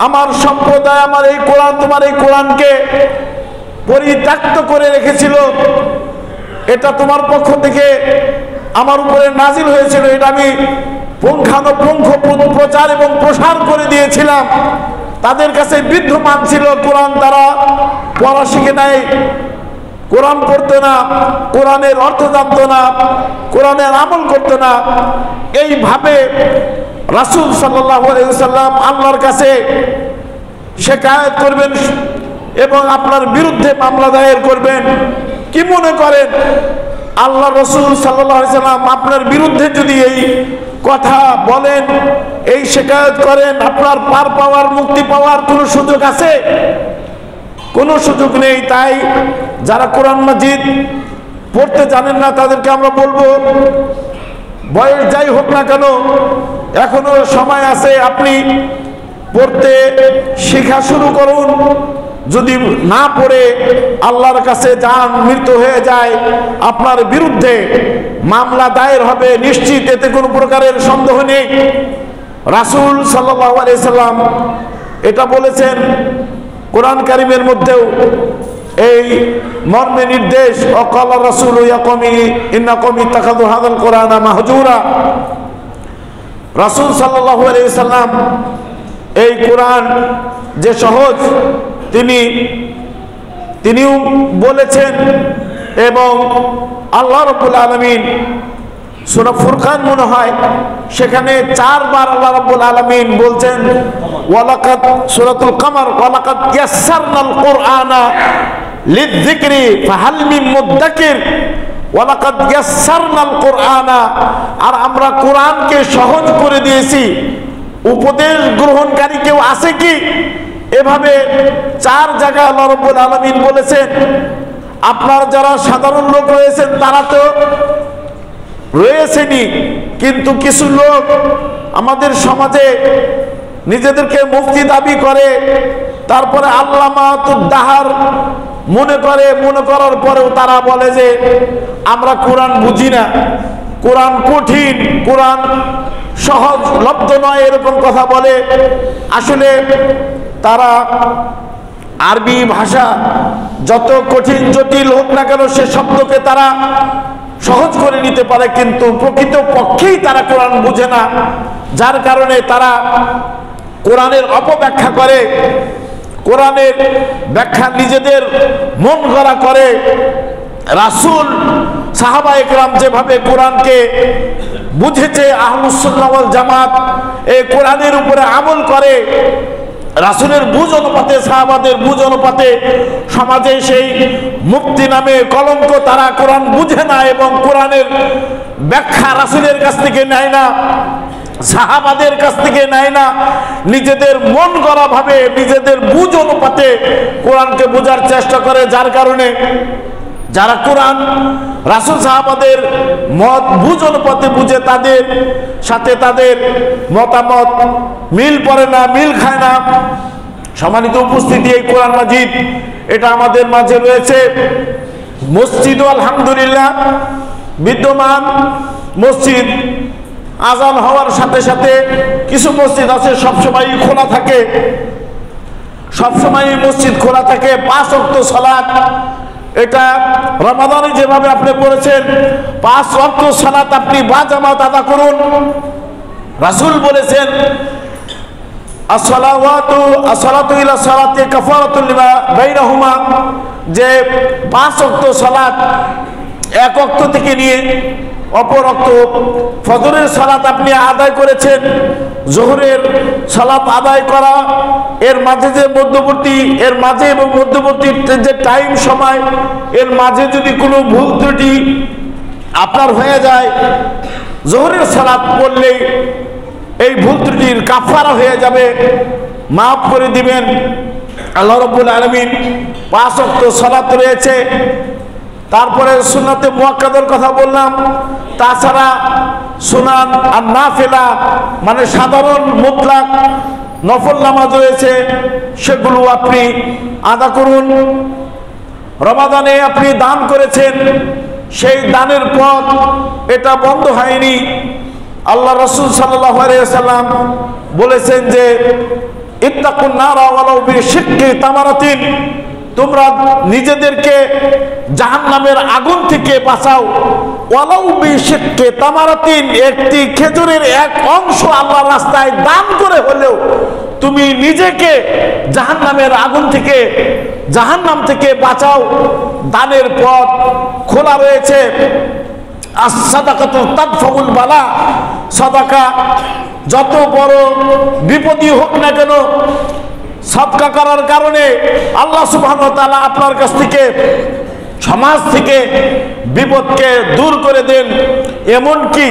আমার সম্প্রদায় আমার এই কোরআন, তোমার এই কোরআনকে পরিত্যক্ত করে রেখেছিল। এটা তোমার পক্ষ থেকে আমার উপরে নাজিল হয়েছিল, এটা আমি পুঙ্খানুপুঙ্খ প্রচার এবং প্রসার করে দিয়েছিলাম। তাদের কাছে বিদ্যমান ছিল, কোরআন তারা পড়া শিখে নাই, কোরআন পড়তো না, কোরআনের অর্থ জানতো না, কোরআনের আমল করতো না। এইভাবে রাসূল সাল্লাল্লাহু আলাইহি ওয়াসাল্লাম আল্লাহর কাছে শিকায়াত করবেন এবং আপনার বিরুদ্ধে মামলা দায়ের করবেন। কি মনে করেন আল্লাহ রাসূল সাল্লাল্লাহু আলাইহি ওয়াসাল্লাম আপনার বিরুদ্ধে যদি এই কথা বলেন, এই শিকায়াত করেন, আপনার পার পাওয়ার, মুক্তি পাওয়ার কোনো সুযোগ আছে? কোনো সুযোগ নেই। তাই যারা কোরআন মাজিদ পড়তে জানেন না তাদেরকে আমরা বলবো, বয়স যাই হোক না কেন, এখনো সময় আছে, আপনি পড়তে শেখা শুরু করুন। যদি না পড়ে আল্লাহর কাছে যান, মৃত্যু হয়ে যায়, আপনার বিরুদ্ধে মামলা দায়ের হবে নিশ্চিত, এতে কোনো প্রকারের সন্দেহ নেই। রাসূল সাল্লাল্লাহু আলাইহি সাল্লাম এটা বলেছেন কোরআন কারীমের মধ্যেও এই মর্মে নির্দেশ, ওয়াকালা রাসূলু ইয়া কওমি ইন্না কওমি ইত্তাখাযু হাযাল কুরআনা মাহজুরা। রাসূল সাল্লাল্লাহু আলাইহি সাল্লাম এই কোরআন যে সহজ, তিনিও বলেছেন এবং আল্লাহ রাব্বুল আলামিন সূরা ফুরকান মনে হয় সেখানে 4 বার আল্লাহ রাব্বুল আলামিন বলছেন, ওয়ালাকাদ, সূরাতুল কমর, ওয়ালাকাদ ইয়াসসারনাল কুরআনা লিযিকরি ফাহাল মিন মুদ্দাকির, ওয়ালাকাদ ইয়াসসারনাল কুরআনা, আর আমরা কোরআনকে সহজ করে দিয়েছি, উপদেশ গ্রহণকারী কেউ আছে কি? এভাবে 4 জায়গায় আল্লাহ রাব্বুল আলামিন বলেছেন। আপনার যারা সাধারণ লোক রয়েছেন তারা তো রয়েছেনি, কিন্তু কিছু লোক আমাদের সমাজে নিজেদেরকে মুফতি দাবি করে, তারপরে আল্লামাতুদ্দাহার মনে করার পরেও তারা বলে যে আমরা কোরআন বুঝি না, কোরআন কঠিন, কোরআন সহজলভ্য নয়, এরকম কথা বলে। আসলে তারা আরবি ভাষা যত কঠিন জটিল হোক না কেন সে শব্দকে তারা সহজ করে নিতে পারে, কিন্তু প্রকৃত পক্ষেই তারা কোরআন বুঝে না, যার কারণে তারা কোরআনের অপব্যাখ্যা করে, কোরআনের ব্যাখ্যা নিজেদের মন গড়া করে। রাসূল সাহাবা একরাম যেভাবে কোরআনকে বুঝেছে, আহলুস সুন্নাহ ওয়াল জামাত এই কোরআনের উপরে আমল করে। রাসূলের বুঝ অনুপাতে, সাহাবাদের বুঝ অনুপাতে সমাজে সেই মুফতি নামে কলঙ্ক, তারা কোরআন বুঝে না এবং কোরআনের ব্যাখ্যা রাসূলের কাছ থেকে নেয় না, সাহাবাদের কাছ থেকে নেয় না, নিজেদের মন গড়া ভাবে নিজেদের বুঝ অনুপাতে কোরআনকে বোঝার চেষ্টা করে। যার কারণে যারা কোরআন রাসূল সাহাবাদের মত বুঝ অনুপাতে বুঝে, তাদের সাথে তাদের মতামত মিল পড়ে না, মিল খায় না। সম্মানিত উপস্থিতি, এই কোরআন মাজিদ এটা আমাদের মাঝে রয়েছে। মসজিদ আলহামদুলিল্লাহ বিদ্যমান। মসজিদ আজান হওয়ার সাথে সাথে কিছু মসজিদ আছে সবসময় খোলা থাকে, সবসময় মসজিদ খোলা থাকে। 5 ওয়াক্ত সালাত, এটা রমাদানে যেভাবে আপনি পড়েছেন 5 ওয়াক্ত সালাত আপনি বাজামাত আদা করুন। রাসূল বলেছেন আসসালাতু ইলা সালাতি কাফারাতুল লিমা বাইনাহুমা, যে 5 ওয়াক্ত সালাত এক ওয়াক্ত থেকে নিয়ে অপর ওয়াক্ত ফজরের সালাত আপনি আদায় করেছেন, যোহরের সালাত আদায় করা, এর মাঝে যে মধ্যবর্তী, এর মাঝে এবং মধ্যবর্তী যে টাইম সময়, এর মাঝে যদি কোনো ভুল ত্রুটি আপনার হয়ে যায়, যোহরের সালাত পড়লে এই ভুল ত্রুটির কাফারা হয়ে যাবে, মাফ করে দিবেন আল্লাহ রাব্বুল আলামিন। 5 ওয়াক্ত সালাত রয়েছে। তারপরে সুন্নাতে মুআক্কাদার কথা বললাম, তাছাড়া সুনান আর নাফিলা মানে সাধারণ মুতলাক নফল নামাজ রয়েছে, সেগুলো আপনি আদা করুন। রমাদানে আপনি দান করেছেন, সেই দানের পথ এটা বন্ধ হয়নি। আল্লাহ রাসূল সাল্লাল্লাহু আলাইহি ওয়াসাল্লাম বলেছেন যে ইত্তাকুন নারা ওয়ালাউ বিশিক্কি তামারাতিন, তোমরা নিজেদেরকে জাহান্নামের আগুন থেকে বাঁচাও। ওয়ালাউ বিশিক্কি তামারাতিন, একটি খেজুরের এক অংশ আল্লাহর রাস্তায় দান করে হলেও তুমি নিজেকে জাহান্নামের আগুন থেকে, জাহান্নাম থেকে বাঁচাও। দানের পথ খোলা রয়েছে। as-সাদাকাতু তাদফাউল বালা, সাদাকা যত বড় বিপদই হোক না কেন, সাদকা করার কারণে আল্লাহ সুবহানাহু ওয়া তাআলা আপনার কাছ থেকে, সমাজ থেকে বিপদকে দূর করে দেন। এমনকি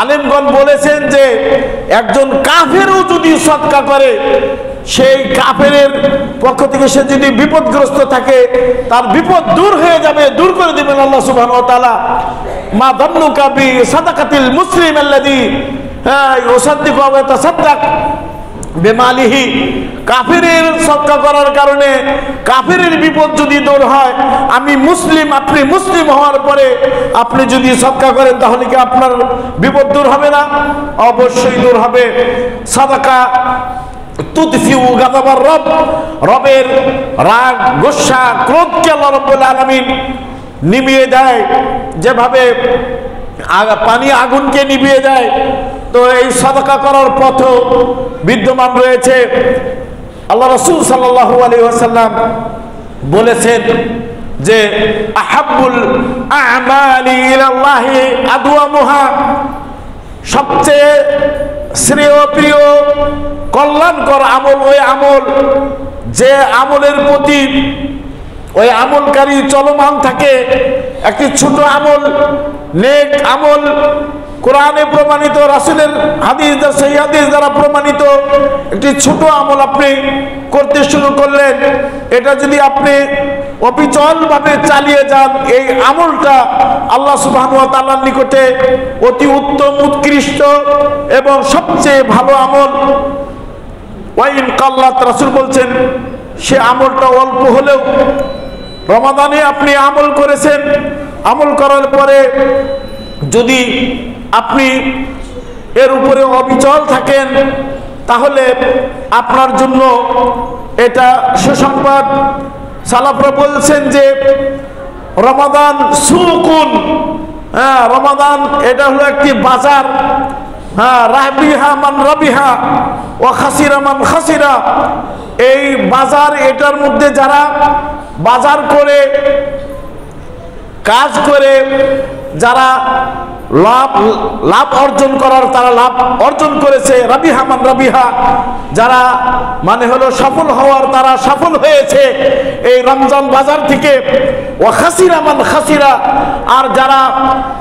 আলেমগণ বলেছেন যে একজন কাফেরও যদি সাদকা করে, সেই কাফেরের পক্ষ থেকে সে যদি বিপদগ্রস্ত থাকে, তার বিপদ দূর হয়ে যাবে, দূর করে দিবেন আল্লাহ সুবহানাহু ওয়া তাআলা। মা যান্নুকা বি সাদাকাতিল মুসলিম আল্লাযী ইউসাদ্দিকু ওয়া ইয়াতাসাদ্দাক বেমালিহি, কাফেরের সদকা করার কারণে কাফেরের বিপদ যদি দূর হয়, আমি মুসলিম, আপনি মুসলিম হওয়ার পরে আপনি যদি সদকা করেন, তাহলে কি আপনার বিপদ দূর হবে না? অবশ্যই দূর হবে। সাদাকা তুদফিউ গাযাবার রব, রবের রাগ, গোসা, ক্রোধকে আল্লাহ রাব্বুল আলামিন নিভিয়ে দেয়, যেভাবে পানি আগুনকে নিভিয়ে দেয়। তো এই সাদাকা করার পথ বিদ্যমান রয়েছে। আল্লাহ রাসূল সাল্লাল্লাহু আলাইহি ওয়াসাল্লাম বলেছেন যে আহাব্বুল আমালি ইলাল্লাহি আদওয়ামুহা, সবচেয়ে শ্রেয় প্রিয় কল্যাণকর আমল ওই আমল যে আমলের প্রতি ওই আমলকারী চলমান থাকে। একটি ছোট আমল, নেক আমল, কোরআনে প্রমাণিত, রাসূলের হাদিস, সহিহ হাদিস দ্বারা প্রমাণিত একটি ছোট আমল আপনি করতে শুরু করলেন, এটা যদি আপনি অবিচলভাবে চালিয়ে যান, এই আমলটা আল্লাহ সুবহানাহু ওয়া তাআলার নিকটে অতি উত্তম, উৎকৃষ্ট এবং সবচেয়ে ভালো আমল। ওয়াইন কাল্লাত, রাসূল বলছেন সে আমলটা অল্প হলেও রমাদানে আপনি আমল করেছেন, আমল করার পরে যদি আপনি এর উপরে অবিচল থাকেন তাহলে আপনার জন্য এটা সুসংবাদ। সালাফরা বলছেন যে রমাদান সুকুন, হ্যাঁ রমাদান এটা হলো একটি বাজার, হ্যাঁ রাবিহা মান রাবিহা ওয়া খাসিরা মান খাসিরা। এই বাজার, এটার মধ্যে যারা বাজার করে কাজ করে যারা লাভ অর্জন করার, তারা লাভ অর্জন করেছে। রাবিহা মান রাবিহা, যারা মানে হলো সফল হওয়ার, তারা সফল হয়েছে এই রমজান বাজার থেকে। ওয়া খাসিরা মান খাসিরা, আর যারা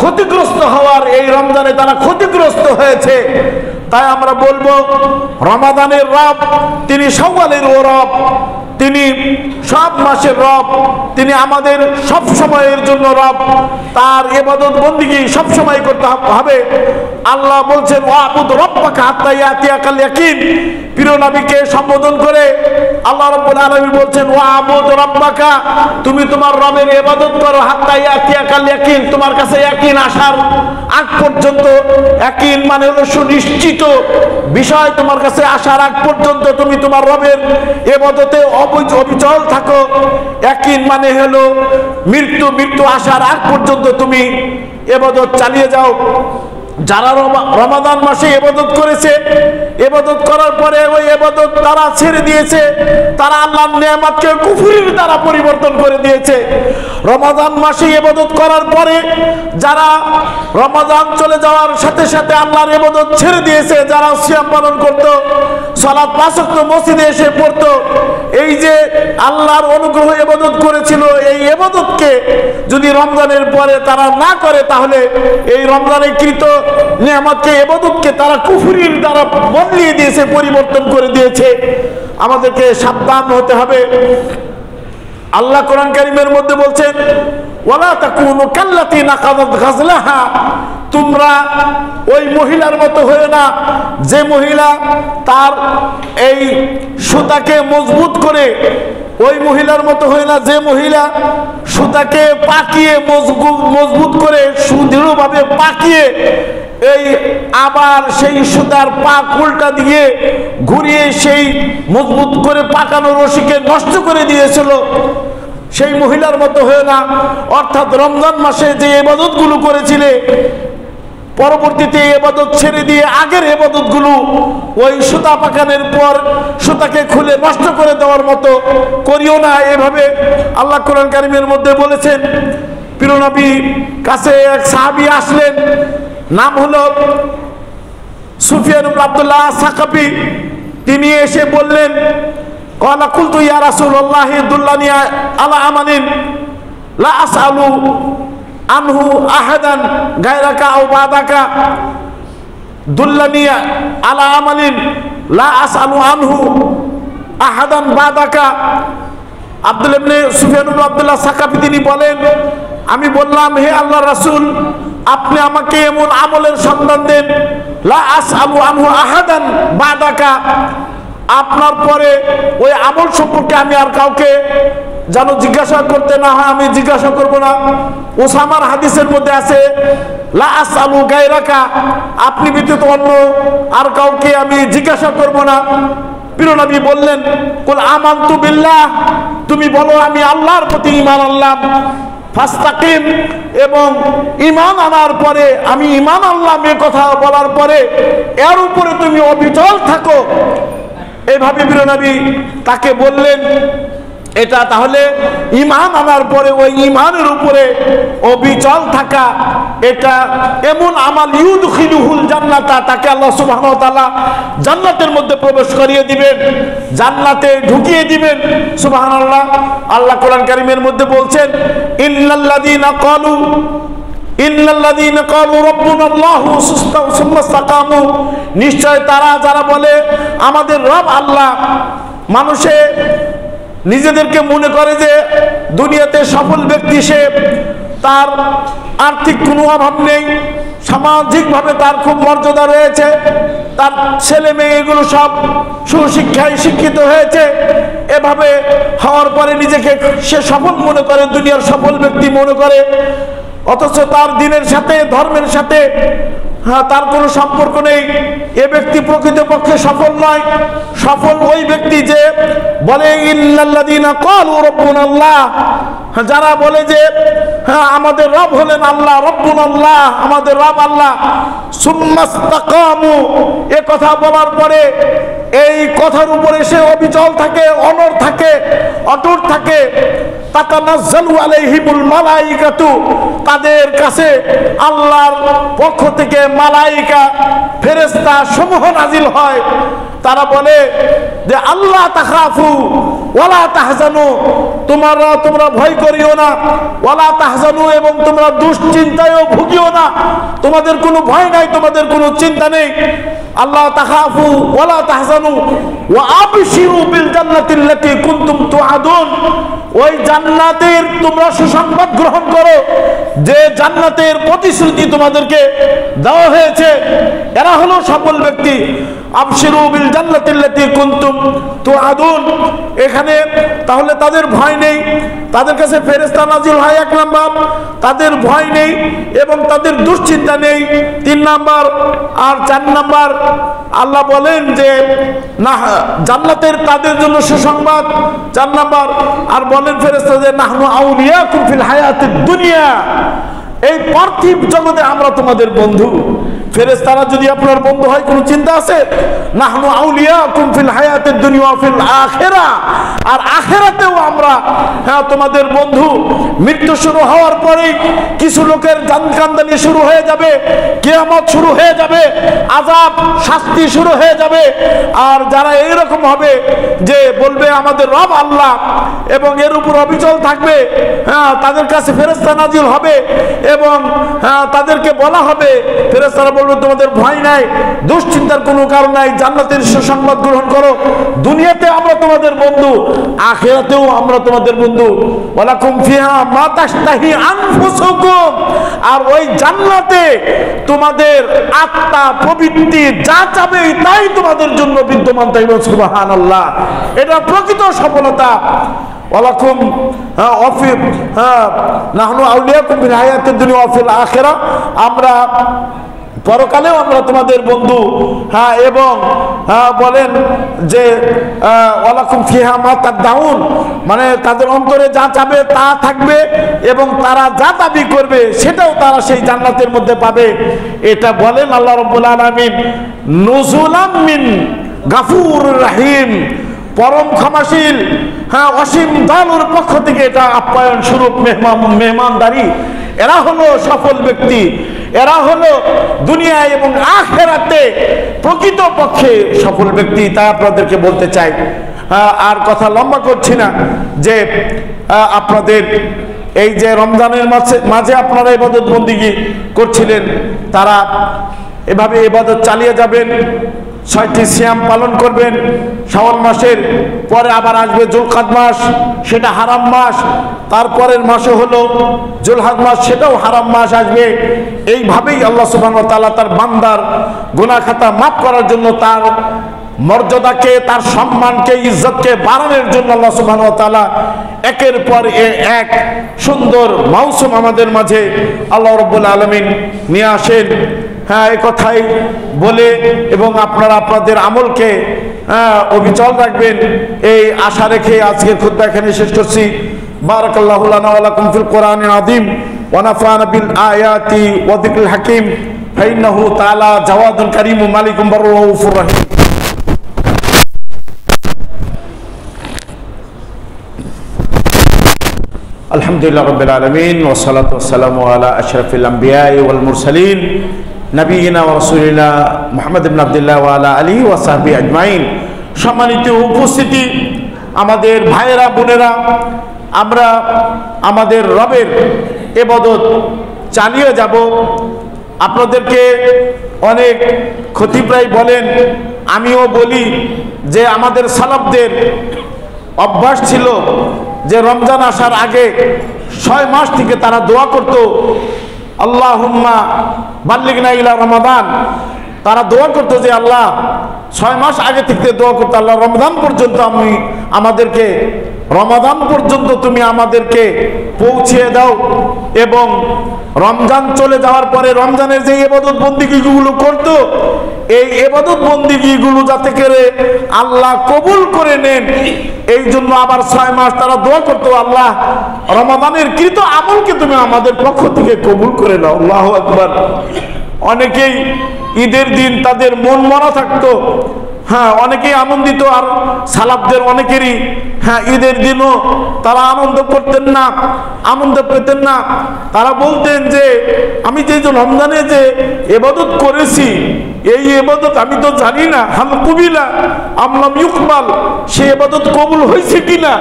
ক্ষতিগ্রস্ত হওয়ার, এই রমজানে তারা ক্ষতিগ্রস্ত হয়েছে। তাই আমরা বলবো রমাদানের রব তিনি শাওয়ালেরও রব, তিনি সব মাসের রব, তিনি আমাদের সব সময়ের জন্য রব। তার ইবাদত বন্দেগী সব সময় করতে হবে। আল্লাহ বলছেন ওয়াবুদ রাব্বাকা হাত্তা ইয়াতিয়াকাল ইয়াকিন। প্রিয় নবীকে সম্বোধন করে আল্লাহ রাব্বুল আলামিন বলছেন ওয়াবুদ রাব্বাকা, তুমি তোমার রবের ইবাদত করো হাত্তা ইয়াতিয়াকাল ইয়াকিন, তোমার কাছে ইয়াকিন আসার আগ পর্যন্ত। ইয়াকিন মানে হলো সুনিশ্চিত বিষয়, তোমার কাছে আসার আগ পর্যন্ত তুমি তোমার রবের ইবাদতে অবিচল থাকো। ইয়াকিন মানে হলো মৃত্যু আসার আগ পর্যন্ত তুমি ইবাদত চালিয়ে যাও। যারা রমাদান মাসে ইবাদত করেছে, ইবাদত করার পরে ওই ইবাদত তারা ছেড়ে দিয়েছে, তারা আল্লাহর নেয়ামতকে কুফরির দ্বারা পরিবর্তন করে দিয়েছে। রমাদান মাসে ইবাদত করার পরে যারা রমাদান চলে যাওয়ার সাথে সাথে আল্লাহর ইবাদত ছেড়ে দিয়েছে, যারা সিয়াম পালন করত, সালাত ৫ ওয়াক্ত মসজিদে এসে পড়তো, এই যে আল্লাহর অনুগ্রহ ইবাদত করেছিল, এই ইবাদতকে যদি রমজানের পরে তারা না করে তাহলে এই রমজানে কৃত নেয়ামতকে, ইবাদতকে তারা কুফরির দ্বারা বদলিয়ে দিয়েছে, পরিবর্তন করে দিয়েছে। আমাদেরকে সাবধান হতে হবে। আল্লাহ কোরআন কারীমের মধ্যে বলছেন ওয়ালা তাকুনু কাল্লাতী নাকাযাত গাজলাহা, তোমরা ওই মহিলার মতো হয়ে না যে মহিলা তার এই সুতাকে মজবুত করে, ওই মহিলার মতো হয়ে না যে মহিলা সুতাকে পাকিয়ে মজবুত করে সুদৃঢ়ভাবে পাকিয়ে এই আবার সেই সুতার পাক উল্টা দিয়ে ঘুরিয়ে সেই মজবুত করে পাকানো রশিকে নষ্ট করে দিয়েছিল, সেই মহিলার মতো হয়ে না। অর্থাৎ রমজান মাসে যে ইবাদতগুলো করেছিলে, পরবর্তীতে ইবাদত ছেড়ে দিয়ে আগের ইবাদতগুলো ওই সুতা পাকানোর পর সুতাকে খুলে নষ্ট করে দেওয়ার মতো করিও না। এভাবে আল্লাহ কোরআন কারীমের মধ্যে বলেছেন। প্রিয় নবী কাছে এক সাহাবী আসলেন, নাম হলো সুফিয়ান ইবনে আব্দুল্লাহ সাকাফি। তিনি এসে বললেন ক্বালা কুলতু ইয়া রাসূলুল্লাহ দুল্লানি আলা আমানিন লা আসআলু আনহু আহাদান গায়রাকা আও বাদাকা, দুল্লানি আলা আমালিন লা আসআলু আনহু আহাদান বাদাকা। আব্দুল্লাহ ইবনে সুফিয়ান ইবনে আব্দুল্লাহ সাকাফি তিনি বলেন, আমি বললাম হে আল্লাহর রাসূল, আপনি আমাকে এমন আমলের সন্ধান দেন লা আসআলু আনহু আহাদান বাদাকা, আপনার পরে ওই আমল সম্পর্কে আমি আর কাউকে যেন জিজ্ঞাসা করতে না হয়, আমি জিজ্ঞাসা করব না। ওসামার হাদিসের মধ্যে আছে লা আসআলু গায়রাকা, আপনি ব্যতীত অন্য আর কাউকে আমি জিজ্ঞাসা করব না। প্রিয় নবী বললেন কুল আমানতু বিল্লাহ, তুমি বলো আমি আল্লাহর প্রতি ঈমান আনলাম। ফাস্তাকিম, এবং ঈমান আনার পরে আমি ঈমান আনলাম এ কথা বলার পরে এর উপরে তুমি অবিচল থাকো। এইভাবে প্রিয় নবী তাকে বললেন। এটা তাহলে ঈমান আনার পরে ওই ঈমানের উপরে অবিচল থাকা, এটা এমন আমাল ইউদখিলুহুল জান্নাতা, তাকে আল্লাহ সুবহানাহু ওয়া তাআলা জান্নাতের মধ্যে প্রবেশ করিয়ে দিবেন, জান্নাতে ঢুকিয়ে দিবেন। সুবহানাল্লাহ। আল্লাহ কোরআন কারীমের মধ্যে বলছেন ইন্নাল্লাযীনা ক্বালু রাব্বুনাল্লাহু সুম্মা ইসতাকামু, নিশ্চয় তারা যারা বলে আমাদের রব আল্লাহ, মানুষে নিজেদেরকে মনে করে যে দুনিয়াতে সফল ব্যক্তি, সে তার আর্থিক কোনো অভাব নেই, সামাজিকভাবে তার খুব মর্যাদা রয়েছে, তার ছেলে মেয়ে এগুলো সব সুশিক্ষায় শিক্ষিত হয়েছে। এভাবে হওয়ার পরে নিজেকে সে সফল মনে করে, দুনিয়ার সফল ব্যক্তি মনে করে, অথচ তার দিনের সাথে ধর্মের সাথে তার কোনো সম্পর্ক নেই। এ ব্যক্তি প্রকৃতপক্ষে সফল নয়। সফল ওই ব্যক্তি যে বলে ইন্নাল্লাযীনা ক্বালু রাব্বুনাল্লাহ, যারা বলে যে আমাদের রব হলেন আল্লাহ, রব্বুনাল্লাহ, আমাদের রব আল্লাহ, সুম্মাস্তাকামু, এ কথা বলার পরে এই কথার উপরে সে অবিচল থাকে, অনড় থাকে, অটুট থাকে। তাতানাজ্জালু আলাইহিমুল মালাইকাতু, তাদের কাছে আল্লাহর পক্ষ থেকে মালাইকা ফেরেশতা সমূহ নাজিল হয়। তারা বলে যে আল্লাহ তাখাফু ওয়ালা তাহজানু, তোমরা ভয় করিও না, ওয়ালা তাহজানু, এবং তোমরা দুশ্চিন্তায়ও ভুগিও না, তোমাদের কোনো ভয় নাই, তোমাদের কোনো চিন্তা নেই। আল্লাহ তাখাফু ওয়ালা তাহজানু ওয়া আবশিরু বিল জান্নাতিল্লাতী কুনতুম তুআদুন, ওই জান্নাতের তোমরা সুসংবাদ গ্রহণ করো যে জান্নাতের প্রতিশ্রুতি তোমাদেরকে দেওয়া হয়েছে। এরা হলো সফল ব্যক্তি। আবশিরু বিল জান্নাতিল্লাতী কুনতুম তুআদুন, এখানে তাহলে তাদের ভয় নেই, তাদের কাছে ফেরেশতা নাজিল হয় 1 নাম্বার, তাদের ভয় নেই এবং তাদের দুশ্চিন্তা নেই 3 নাম্বার। আর 4 নাম্বার আল্লাহ বলেন যে না, জান্নাতের তাদের জন্য সুসংবাদ 4 নাম্বার। আর বলেন ফেরেশতা যে নাহনু আউলিয়াকুম ফিল হায়াতিদ দুনিয়া, এই পার্থিব জগতে আমরা তোমাদের বন্ধু। ফেরেশতারা যদি আপনার বন্ধু হয় কোনো চিন্তা আছে? নাহনু আউলিয়াকুম ফিল হায়াতিদ দুনিয়া ওয়া ফিল আখিরাহ, আর আখিরাতেও আমরা তোমাদের বন্ধু। মৃত্যু শুরু হওয়ার পরেই কিছু লোকের জানকান্দানি শুরু হয়ে যাবে, কিয়ামত শুরু হয়ে যাবে, আযাব শাস্তি শুরু হয়ে যাবে। আর যারা এইরকম হবে যে বলবে আমাদের রব আল্লাহ এবং এর উপর অবিচল থাকবে, তাদের কাছে ফেরেশতা নাজিল হবে এবং তাদেরকে বলা হবে, ফেরেশতারা বলবে তোমাদের ভয় নাই, দুশ্চিন্তার কোনো কারণ নাই, জান্নাতের সুসংবাদ গ্রহণ করো, দুনিয়াতে আমরা তোমাদের বন্ধু, আখিরাতেও আমরা তোমাদের বন্ধু। ওয়ালাকুম ফিহা মা তাশতাহি আনফুসুকুম, আর ওই জান্নাতে তোমাদের আত্মা প্রবৃত্তি যা চাবে তাই তোমাদের জন্য বিদ্যমান। তাই সুবহানাল্লাহ, এটা প্রকৃত সফলতা। ওয়ালাকুম নাহনু আউলিয়াকুম ফিল হায়াতিদ দুনিয়া ওয়া ফিল আখিরাহ, আমরা পরকালেও আমরা তোমাদের বন্ধু। এবং বলেন যে ওয়ালাকুম ফিহা মা তাদাউন, মানে তাদের অন্তরে যা চাবে তা থাকবে এবং তারা যা দাবি করবে সেটাও তারা সেই জান্নাতের মধ্যে পাবে। এটা বলেন আল্লাহ রাব্বুল আলামিন নুজুলাম মিন গাফুর রাহিম, পরম ক্ষমাশীল, অসীম দয়ালুর পক্ষ থেকে এটা আপ্যায়ন স্বরূপ মেহমানদারি। এরা হলো সফল ব্যক্তি, এরা হলো দুনিয়ায় এবং আখিরাতে প্রকৃত পক্ষে সফল ব্যক্তি। তাই আপনাদেরকে বলতে চাই, আর কথা লম্বা করছি না, যে আপনাদের এই যে রমজানের মাঝে আপনারা ইবাদত বন্দিগি করছিলেন, তারা এভাবে ইবাদত চালিয়ে যাবেন, 6টি সিয়াম পালন করবেন। শাওয়াল মাসের পরে আবার আসবে জুলকাদ মাস, সেটা হারাম মাস। তারপরের মাসে হলো জুলহাজ মাস, সেটাও হারাম মাস আসবে। এইভাবেই আল্লাহ সুবহানাহু ওয়া তাআলা তার বান্দার গুনাহ খাতা মাফ করার জন্য, তার মর্যাদাকে, তার সম্মানকে, ইজ্জতকে বাড়ানোর জন্য আল্লাহ সুবহানাহু ওয়া তাআলা একের পর এক সুন্দর মৌসুম আমাদের মাঝে আল্লাহ রাব্বুল আলামিন নিয়ে আসেন। এই কথাই বলে এবং আপনারা আপনাদের আমলকে অবিচল রাখবেন, এই আশা রেখে আজকের খুতবা এখানে শেষ করছি। বারাকাল্লাহু লানা ওয়া লাকুম ফিল কোরআনিল আযীম ওয়া নাফা'না বিল আয়াতি ওয়া যিকরিল হাকীম ফাইন্নাহু তাআলা জাওয়াদুন কারীমুন মালিকুম রাউফুর রহিম। আলহামদুলিল্লাহ রাব্বিল আলামিন ওয়া সলাতু ওয়া সালামু আলা আশরাফিল আমবিয়া ওয়াল মুরসালিন নবিয়িনা ওয়া রাসূলিনা মুহাম্মদ ইবনে আব্দুল্লাহ ওয়া আলা আলিহি ওয়া সাহবিহি আজমাইন। সম্মানিত উপস্থিতি, আমাদের ভাইয়েরা বোনেরা, আমরা আমাদের রবের ইবাদত চালিয়ে যাব। আপনাদেরকে অনেক খতিবরাই বলেন, আমিও বলি যে আমাদের সালাফদের অভ্যাস ছিল যে রমজান আসার আগে 6 মাস থেকে তারা দোয়া করত, আল্লাহুম্মা বাল্লিগনা ইলা রমাদান। তারা দোয়া করতো যে আল্লাহ 6 মাস আগে থেকে দোয়া করতো, আল্লাহ রমজান পর্যন্ত আমাদেরকে রমাদান পর্যন্ত তুমি আমাদেরকে পৌঁছে দাও। এবং রমজান চলে যাওয়ার পরে রমজানের যে ইবাদত বন্দিগিগুলো করতো, এই ইবাদত বন্দিগিগুলো যাতে করে আল্লাহ কবুল করে নেন, এই জন্য আবার 6 মাস তারা দোয়া করতো, আল্লাহ রমাদানের কৃত আমলকে তুমি আমাদের পক্ষ থেকে কবুল করে নাও। আল্লাহু আকবার। অনেকেই ঈদের দিন তাদের মন মরা থাকতো, হ্যাঁ, অনেকেই আনন্দিত, আর সালাফদের অনেকেরই ঈদের দিনও তারা আনন্দ করতেন না, আনন্দ পেতেন না। তারা বলতেন যে আমি যে রমজানে যে ইবাদত করেছি, এই ইবাদত আমি তো জানি না হাল কুবিলা আম লাম ইউকবাল, সে ইবাদত কবুল হয়েছে কিনা,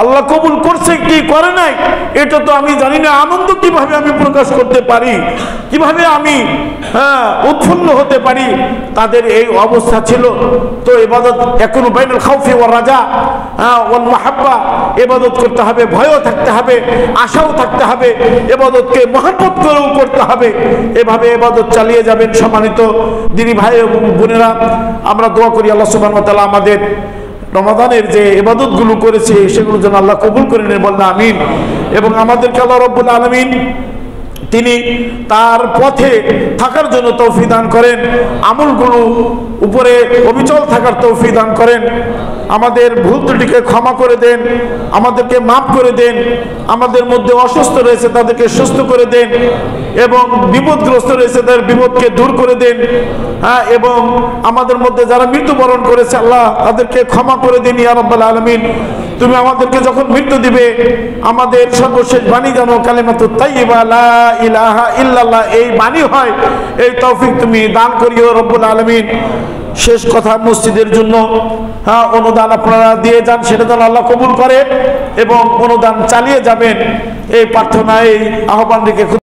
আল্লাহ কবুল করছে কি করে নাই এটা তো আমি জানি না। আনন্দ কিভাবে আমি প্রকাশ করতে পারি, কিভাবে আমি উৎফুল্ল হতে পারি, তাদের এই অবস্থা ছিল। তো ইবাদত এখনো বাইনাল খাউফি ওয়ার রাজা ওয়াল মাহাব্বা, ইবাদত করতে হবে, ভয়ও থাকতে হবে, আশাও থাকতে হবে, ইবাদতকে মহব্বত করেও করতে হবে। এভাবে ইবাদত চালিয়ে যাবেন। সম্মানিত দিনী ভাই এবং বোনেরা, আমরা দোয়া করি আল্লাহ সুবহানাহু ওয়া তাআলা আমাদের রমাদানের যে ইবাদতগুলো করেছে সেগুলো যেন আল্লাহ কবুল করে নেন, বলেন আমিন। এবং আমাদেরকে আল্লাহ রাব্বুল আলামিন তিনি তার পথে থাকার জন্য তৌফিক দান করেন, আমলগুলো উপরে অবিচল থাকার তৌফিক দান করেন। আমাদের ভুল ত্রুটিকে ক্ষমা করে দেন, আমাদেরকে মাফ করে দেন, আমাদের মধ্যে অসুস্থ রয়েছে তাদেরকে সুস্থ করে দেন, এবং বিপদগ্রস্ত রয়েছে তাদের বিপদকে দূর করে দেন। এবং আমাদের মধ্যে যারা মৃত্যুবরণ করেছে আল্লাহ তাদেরকে ক্ষমা করে দিন ইয়া রাব্বাল আলামিন। তুমি আমাদেরকে যখন মৃত্যু দিবে, আমাদের সর্বশেষ বাণী যেন কালিমাতুত তাইয়্যিবা লা ইলাহা ইল্লাল্লাহ এই বাণী হয়, এই তৌফিক তুমি দান করিও রব্বুল আলামিন। শেষ কথা, মসজিদের জন্য অনুদান আপনারা দিয়ে যান, সেটা যেন আল্লাহ কবুল করে এবং অনুদান চালিয়ে যাবেন, এই প্রার্থনা, এই আহ্বান রেখে